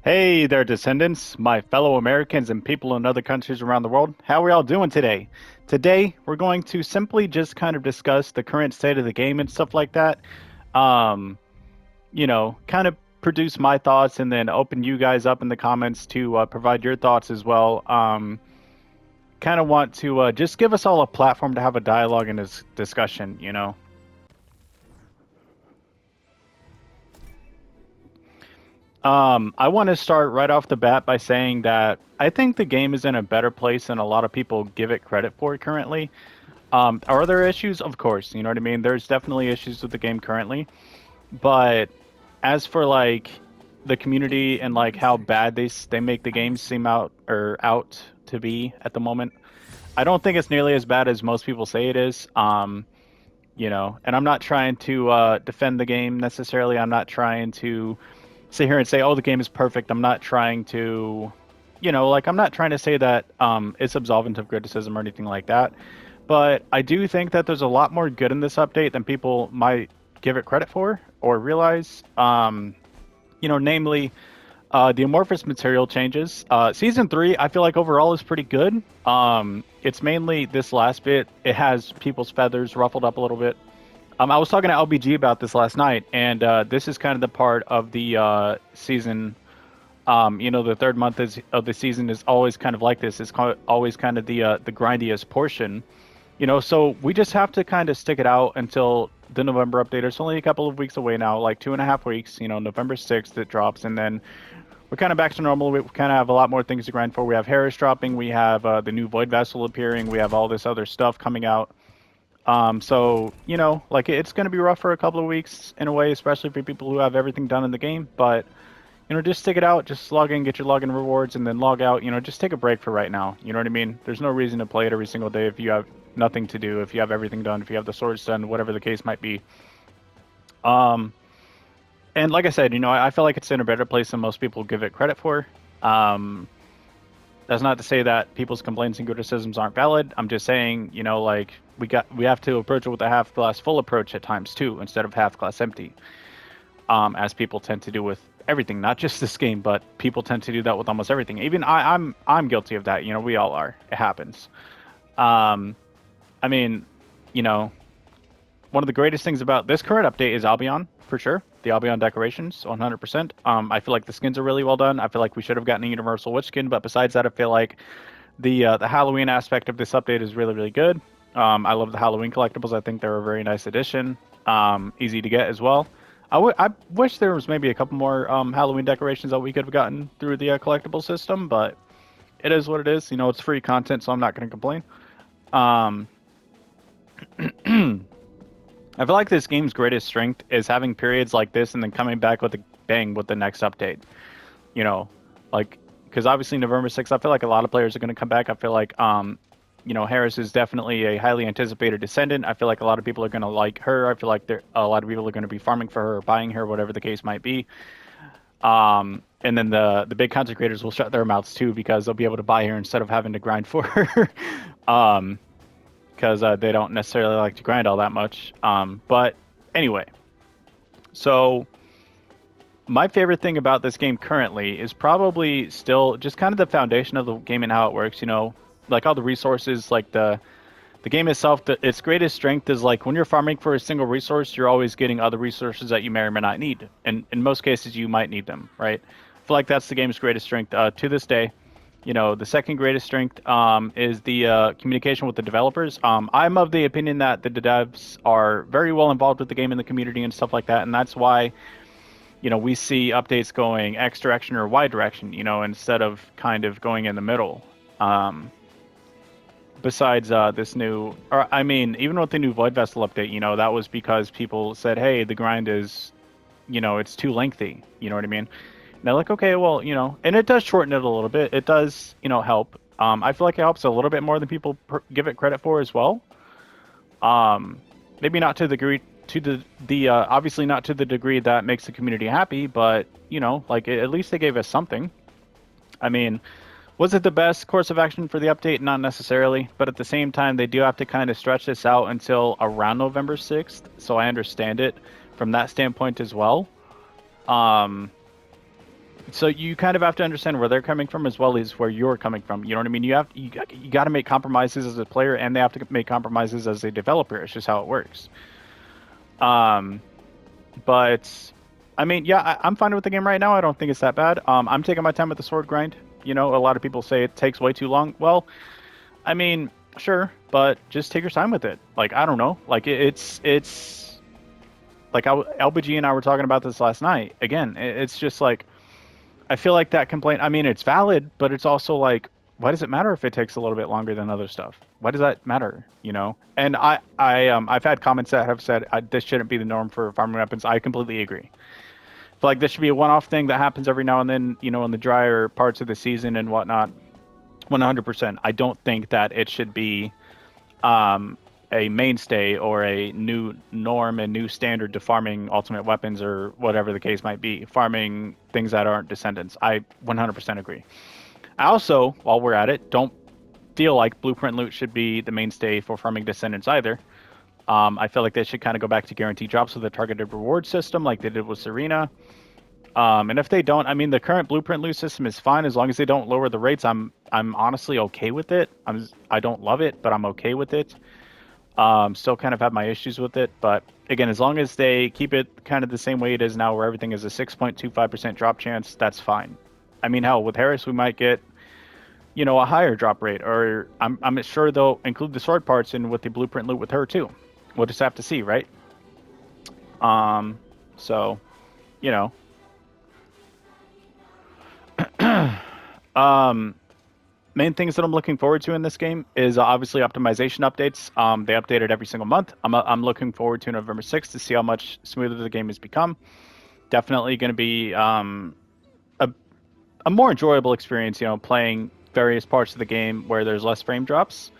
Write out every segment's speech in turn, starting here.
Hey there, Descendants, my fellow Americans and people in other countries around the world. How are y'all doing today? Today, we're going to simply just kind of discuss the current state of the game and stuff like that. Um, kind of produce my thoughts and then open you guys up in the comments to provide your thoughts as well. Kind of want to just give us all a platform to have a dialogue and this discussion. I want to start right off the bat by saying that I think the game is in a better place than a lot of people give it credit for currently. Are there issues? Of course, you know what I mean? There's definitely issues with the game currently. But as for like the community and like how bad they make the game seem out to be at the moment, I don't think it's nearly as bad as most people say it is. And I'm not trying to defend the game necessarily. I'm not trying to sit here and say, "Oh, the game is perfect." I'm not trying to, I'm not trying to say that it's absolvent of criticism or anything like that. But I do think that there's a lot more good in this update than people might give it credit for or realize. Namely, the amorphous material changes. Season 3, I feel like overall is pretty good. It's mainly this last bit. It has people's feathers ruffled up a little bit. I was talking to LBG about this last night, and this is kind of the part of the season. The third month of the season is always kind of like this. It's always kind of the grindiest portion. So we just have to kind of stick it out until the November update. It's only a couple of weeks away now, like 2.5 weeks. November 6th it drops, and then we're kind of back to normal. We kind of have a lot more things to grind for. We have Harris dropping. We have the new Void Vessel appearing. We have all this other stuff coming out. So it's going to be rough for a couple of weeks in a way, especially for people who have everything done in the game. But just stick it out. Just log in, get your login rewards, and then log out. Just take a break for right now. You know what I mean? There's no reason to play it every single day if you have nothing to do, if you have everything done, if you have the swords done, whatever the case might be. Um, and like I said, I feel like it's in a better place than most people give it credit for. Um, that's not to say that people's complaints and criticisms aren't valid. I'm just saying, we have to approach it with a half glass full approach at times too, instead of half glass empty. As people tend to do with everything, not just this game, but people tend to do that with almost everything. Even I'm guilty of that. We all are. It happens. Um, I mean, you know, one of the greatest things about this current update is Albion, for sure. The Albion decorations, 100%. I feel like the skins are really well done. I feel like we should have gotten a Universal Witch skin, but besides that, I feel like the Halloween aspect of this update is really, really good. I love the Halloween collectibles. I think they're a very nice addition. Easy to get as well. I wish there was maybe a couple more Halloween decorations that we could have gotten through the collectible system, but it is what it is. It's free content, so I'm not going to complain. Um, I feel like this game's greatest strength is having periods like this and then coming back with a bang with the next update. You know, like because obviously November 6th, I feel like a lot of players are going to come back. I feel like Harris is definitely a highly anticipated descendant. I feel like a lot of people are going to like her. I feel like a lot of people are going to be farming for her or buying her, whatever the case might be. And then the big content creators will shut their mouths too because they'll be able to buy her instead of having to grind for her. Because they don't necessarily like to grind all that much. But anyway, so my favorite thing about this game currently is probably still just kind of the foundation of the game and how it works. Like all the resources, like the game itself. Its greatest strength is like when you're farming for a single resource, you're always getting other resources that you may or may not need, and in most cases, you might need them. Right? I feel like that's the game's greatest strength to this day. The second greatest strength is the communication with the developers. I'm of the opinion that the devs are very well involved with the game and the community and stuff like that, and that's why we see updates going X direction or Y direction, instead of kind of going in the middle. Besides this new, or I mean, even with the new Void Vessel update, that was because people said, hey, the grind is, it's too lengthy. You know what I mean? And they're like, okay, well, and it does shorten it a little bit. It does, help. I feel like it helps a little bit more than people give it credit for as well. Maybe not to the degree, obviously not to the degree that makes the community happy, but, at least they gave us something. I mean, was it the best course of action for the update? Not necessarily, but at the same time, they do have to kind of stretch this out until around November 6th, so I understand it from that standpoint as well. So you kind of have to understand where they're coming from as well as where you're coming from. You know what I mean? You got to make compromises as a player, and they have to make compromises as a developer. It's just how it works. Um, but I mean, yeah, I'm fine with the game right now. I don't think it's that bad. I'm taking my time with the sword grind. You know, a lot of people say it takes way too long. Well, I mean, sure, but just take your time with it. Like, I don't know. Like, it's like LBG and I were talking about this last night. Again, it's just like I feel like that complaint. I mean, it's valid, but it's also like, why does it matter if it takes a little bit longer than other stuff? Why does that matter? You know? And I've had comments that have said this shouldn't be the norm for farming weapons. I completely agree. I feel like this should be a one-off thing that happens every now and then. You know, in the drier parts of the season and whatnot. 100%. I don't think that it should be um, a mainstay or a new norm and new standard to farming ultimate weapons or whatever the case might be, farming things that aren't descendants. I 100% agree. I also, while we're at it, don't feel like blueprint loot should be the mainstay for farming descendants either. I feel like they should kind of go back to guaranteed drops with a targeted reward system like they did with Serena. And if they don't, I mean, the current blueprint loot system is fine as long as they don't lower the rates. I'm honestly okay with it. I don't love it, but I'm okay with it. Still kind of have my issues with it, but again, as long as they keep it kind of the same way it is now, where everything is a 6.25% drop chance, that's fine. I mean, hell, with Harris, we might get, you know, a higher drop rate, or I'm sure they'll include the sword parts in with the blueprint loot with her too. We'll just have to see, right? So, you know, main things that I'm looking forward to in this game is obviously optimization updates. They update it every single month. I'm looking forward to November 6th to see how much smoother the game has become. Definitely going to be a more enjoyable experience, you know, playing various parts of the game where there's less frame drops.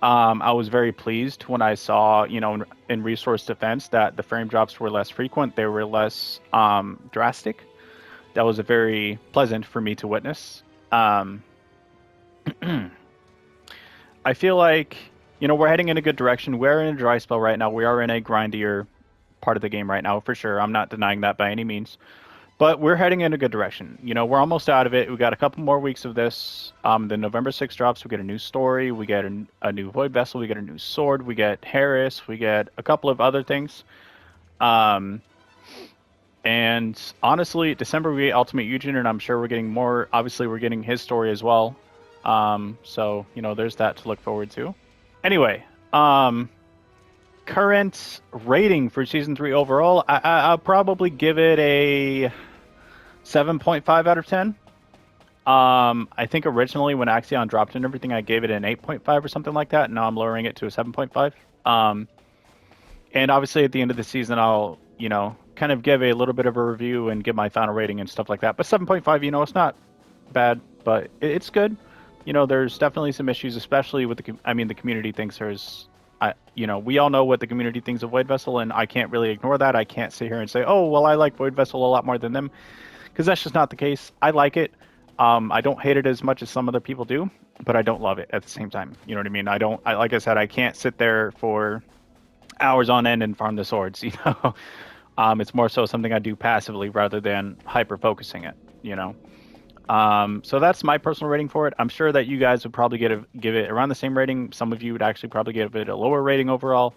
I was very pleased when I saw, you know, in resource defense that the frame drops were less frequent. They were less drastic. That was a very pleasant for me to witness. I feel like, you know, we're heading in a good direction. We're in a dry spell right now. We are in a grindier part of the game right now, for sure. I'm not denying that by any means. But we're heading in a good direction. You know, we're almost out of it. We got a couple more weeks of this. The November 6th drops. We get a new story. We get a new Void Vessel. We get a new sword. We get Harris. We get a couple of other things. And honestly, December we get Ultimate Eugen, and I'm sure we're getting more. Obviously, we're getting his story as well. So, you know, there's that to look forward to. Anyway, current rating for Season 3 overall, I'll probably give it a 7.5 out of 10. I think originally when Axion dropped and everything, I gave it an 8.5 or something like that. Now I'm lowering it to a 7.5. And obviously at the end of the season, I'll, you know, kind of give a little bit of a review and give my final rating and stuff like that. But 7.5, you know, it's not bad, but it's good. You know, there's definitely some issues, especially with the community thinks there's, you know, we all know what the community thinks of Void Vessel, and I can't really ignore that. I can't sit here and say, oh, well, I like Void Vessel a lot more than them, because that's just not the case. I like it. I don't hate it as much as some other people do, but I don't love it at the same time. You know what I mean? Like I said, I can't sit there for hours on end and farm the swords, you know? It's more so something I do passively rather than hyper focusing it, you know? So that's my personal rating for it. I'm sure that you guys would probably give it around the same rating. Some of you would actually probably give it a lower rating overall.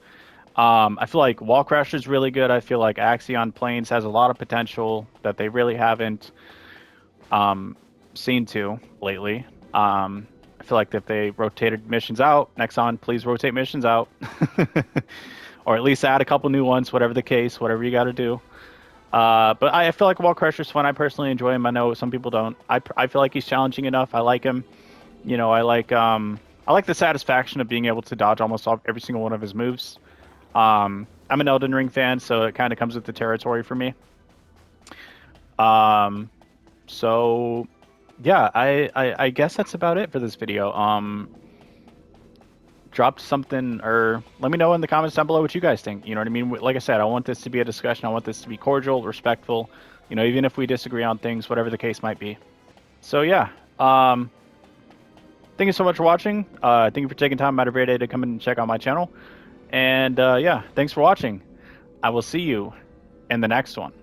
I feel like Wall Crasher is really good. I feel like Axion Plains has a lot of potential that they really haven't seen to lately. I feel like if they rotated missions out, Nexon, please rotate missions out. Or at least add a couple new ones, whatever the case, whatever you got to do. But I feel like Wall Crusher's fun. I personally enjoy him. I know some people don't. I feel like he's challenging enough. I like him. You know, I like the satisfaction of being able to dodge almost every single one of his moves. I'm an Elden Ring fan, so it kind of comes with the territory for me. So yeah, I guess that's about it for this video. Drop something, or let me know in the comments down below what you guys think. You know what I mean? Like I said, I want this to be a discussion. I want this to be cordial, respectful. You know, even if we disagree on things, whatever the case might be. So yeah, thank you so much for watching. Thank you for taking time out of your day to come and check out my channel. And yeah, thanks for watching. I will see you in the next one.